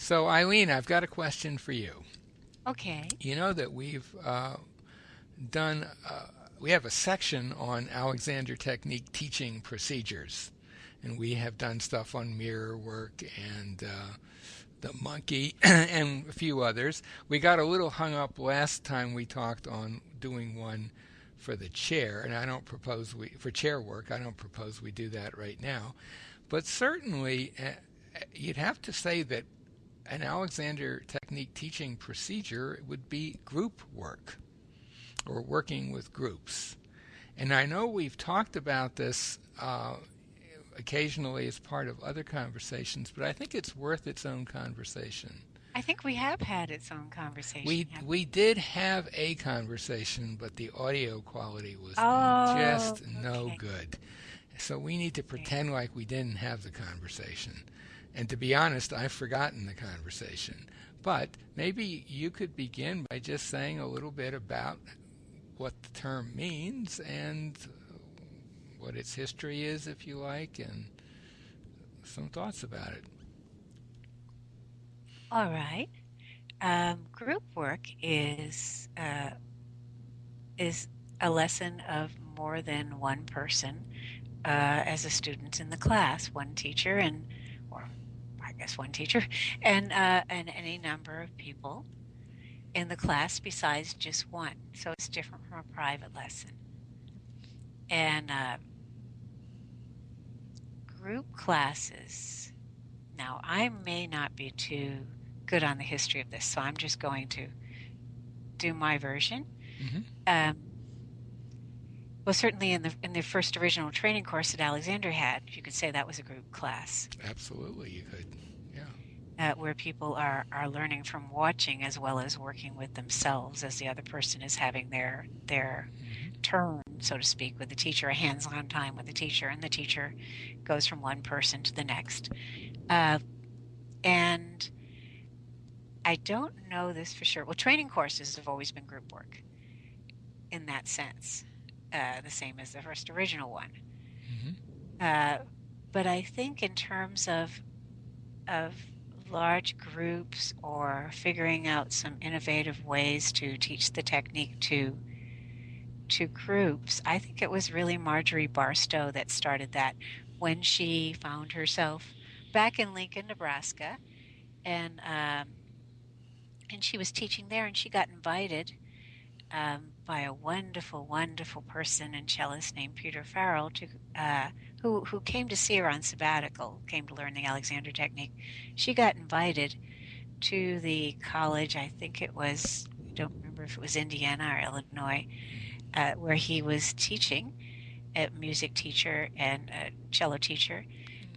So, Eileen, I've got a question for you. Okay. You know that done, we have a section on Alexander Technique teaching procedures, and we have done stuff on mirror work and the monkey and a few others. We got a little hung up last time we talked on doing one for the chair, and I don't propose for chair work, I don't propose we do that right now. But certainly, you'd have to say that an Alexander Technique teaching procedure would be group work or working with groups. And I know we've talked about this occasionally as part of other conversations, but I think it's worth its own conversation. I think we have had its own conversation. We did have a conversation, but the audio quality was Oh, just no okay. good. So we need to Okay. pretend like we didn't have the conversation. And to be honest, I've forgotten the conversation. But maybe you could begin by just saying a little bit about what the term means and what its history is, if you like, and some thoughts about it. All right. Group work is a lesson of more than one person as a student in the class, one teacher or I guess one teacher, and any number of people in the class besides just one. So it's different from a private lesson. And group classes. Now, I may not be too good on the history of this, so I'm just going to do my version. Hmm. Um, well, certainly in the first original training course that Alexander had, you could say that was a group class Absolutely, you could. Yeah. where people are learning from watching as well as working with themselves as the other person is having their Hmm. turn, so to speak, with the teacher, a hands-on time with the teacher, and the teacher goes from one person to the next. Uh, and I don't know this for sure. Well, training courses have always been group work in that sense, the same as the first original one. Hmm. Uh, but I think in terms of large groups or figuring out some innovative ways to teach the technique to groups, I think it was really Marjorie Barstow that started that when she found herself back in Lincoln, Nebraska, and and she was teaching there, and she got invited by a wonderful, wonderful person and cellist named Peter Farrell who came to see her on sabbatical, came to learn the Alexander technique. She got invited to the college. I think it was, I don't remember if it was Indiana or Illinois, where he was teaching, a music teacher and a cello teacher,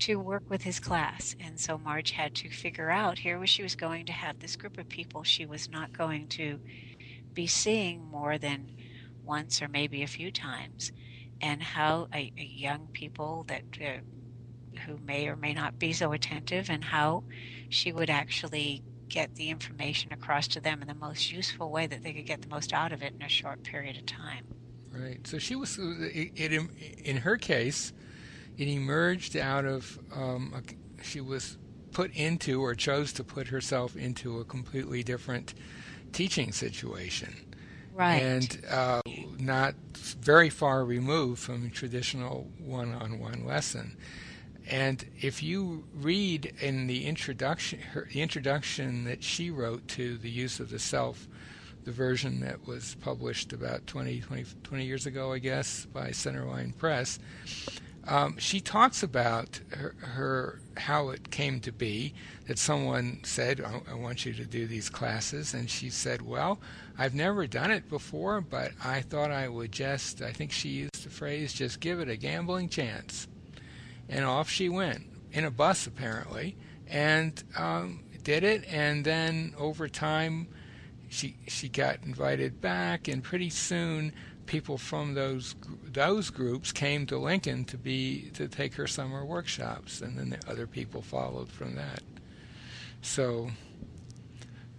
to work with his class. And so Marge had to figure out, here was she was going to have this group of people she was not going to be seeing more than once or maybe a few times, and how a young people that who may or may not be so attentive, and how she would actually get the information across to them in the most useful way that they could get the most out of it in a short period of time. Right. So she was, in her case, it emerged out of, she was put into or chose to put herself into a completely different teaching situation Right. and not very far removed from a traditional one-on-one lesson. And if you read in the introduction that she wrote to the use of the self, the version that was published about 20 years ago, I guess, by Centerline Press, she talks about her how it came to be that someone said, I want you to do these classes. And she said, well, I've never done it before, but I thought I would just, I think she used the phrase, just give it a gambling chance. And off she went, in a bus apparently, and did it. And then over time, she got invited back, and pretty soon people from those groups came to Lincoln to take her summer workshops, and then the other people followed from that. So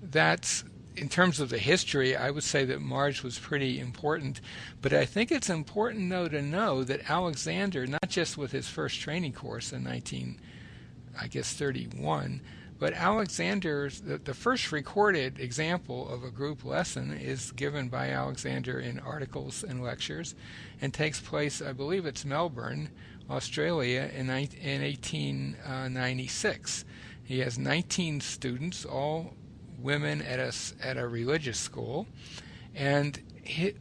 that's in terms of the history. I would say that Marge was pretty important, but I think it's important though to know that Alexander, not just with his first training course in 19, I guess 31, But Alexander's, the first recorded example of a group lesson is given by Alexander in Articles and Lectures and takes place, I believe it's Melbourne, Australia, in 1896. He has 19 students, all women at a religious school, and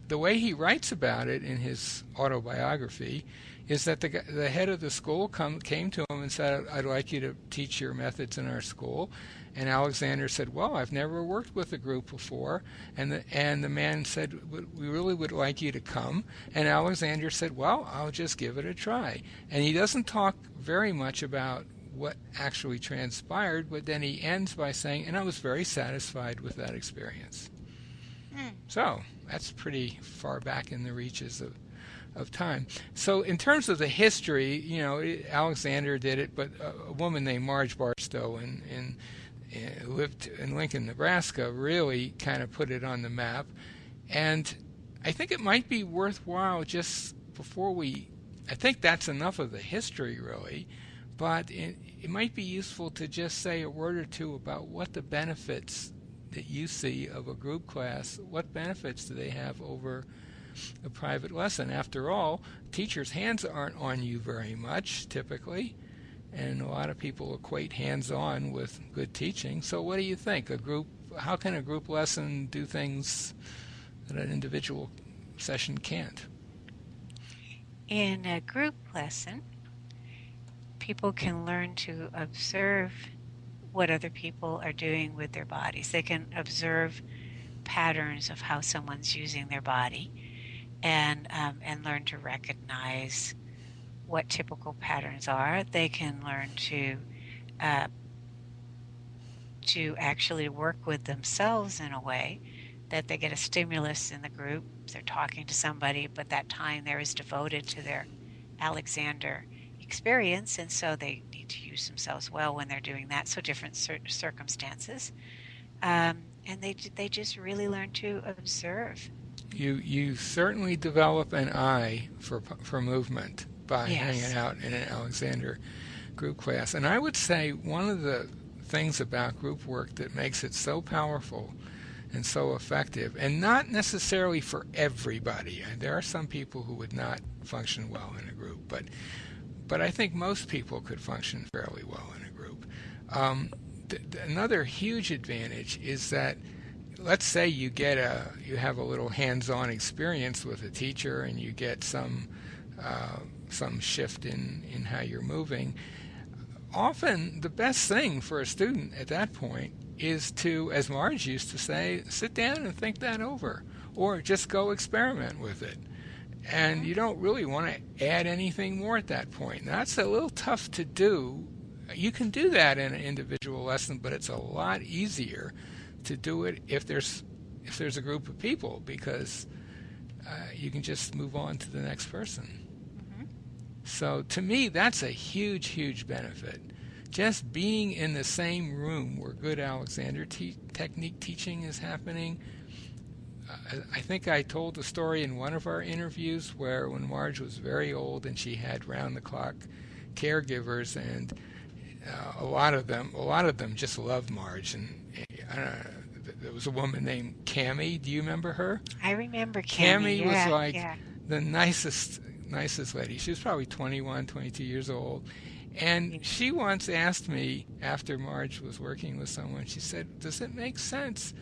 the way he writes about it in his autobiography is that the head of the school came to him and said, "I'd like you to teach your methods in our school." And Alexander said, "Well, I've never worked with a group before." And the man said, "We really would like you to come." And Alexander said, "Well, I'll just give it a try." And he doesn't talk very much about what actually transpired, but then he ends by saying, "And I was very satisfied with that experience." So that's pretty far back in the reaches of time. So in terms of the history, Alexander did it, but a woman named Marge Barstow who lived in Lincoln, Nebraska, really kind of put it on the map. And I think it might be worthwhile just I think that's enough of the history, really, but it might be useful to just say a word or two about what the benefits that you see of a group class, what benefits do they have over a private lesson? After all, teachers' hands aren't on you very much, typically, and a lot of people equate hands-on with good teaching. So what do you think? How can a group lesson do things that an individual session can't? In a group lesson, people can learn to observe what other people are doing with their bodies. They can observe patterns of how someone's using their body and learn to recognize what typical patterns are. They can learn to actually work with themselves in a way that they get a stimulus in the group. They're talking to somebody, but that time there is devoted to their Alexander experience, and so they need to use themselves well when they're doing that. So different circumstances, and they just really learn to observe. You certainly develop an eye for movement by hanging out in an Alexander group class. And I would say one of the things about group work that makes it so powerful and so effective, and not necessarily for everybody. There are some people who would not function well in a group, but I think most people could function fairly well in a group. Another huge advantage is that, let's say you have a little hands-on experience with a teacher, and you get some shift in how you're moving. Often, the best thing for a student at that point is to, as Marge used to say, sit down and think that over, or just go experiment with it. And you don't really want to add anything more at that point. Now, that's a little tough to do. You can do that in an individual lesson, but it's a lot easier to do it if there's a group of people, because you can just move on to the next person. So to me, that's a huge, huge benefit. Just being in the same room where good Alexander technique teaching is happening. I think I told the story in one of our interviews where when Marge was very old and she had round-the-clock caregivers, and a lot of them just loved Marge. And there was a woman named Cammie. Do you remember her? I remember Cammie. Cammie was like the nicest lady. She was probably 21, 22 years old. And she once asked me, after Marge was working with someone, she said, "Does it make sense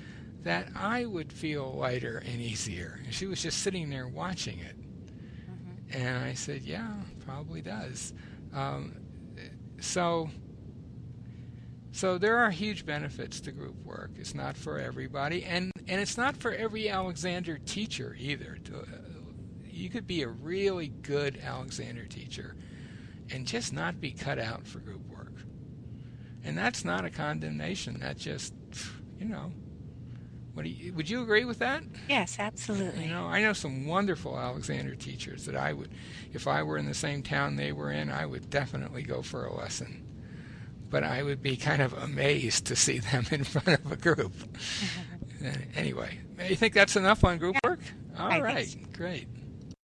that I would feel lighter and easier?" And she was just sitting there watching it. And I said, "Yeah, probably does." So there are huge benefits to group work. It's not for everybody, and it's not for every Alexander teacher either. You could be a really good Alexander teacher and just not be cut out for group work. And that's not a condemnation. That's just, would you agree with that? Yes, absolutely. I know some wonderful Alexander teachers that I would, if I were in the same town they were in, I would definitely go for a lesson. But I would be kind of amazed to see them in front of a group. Anyway, you think that's enough on group work? All right, great.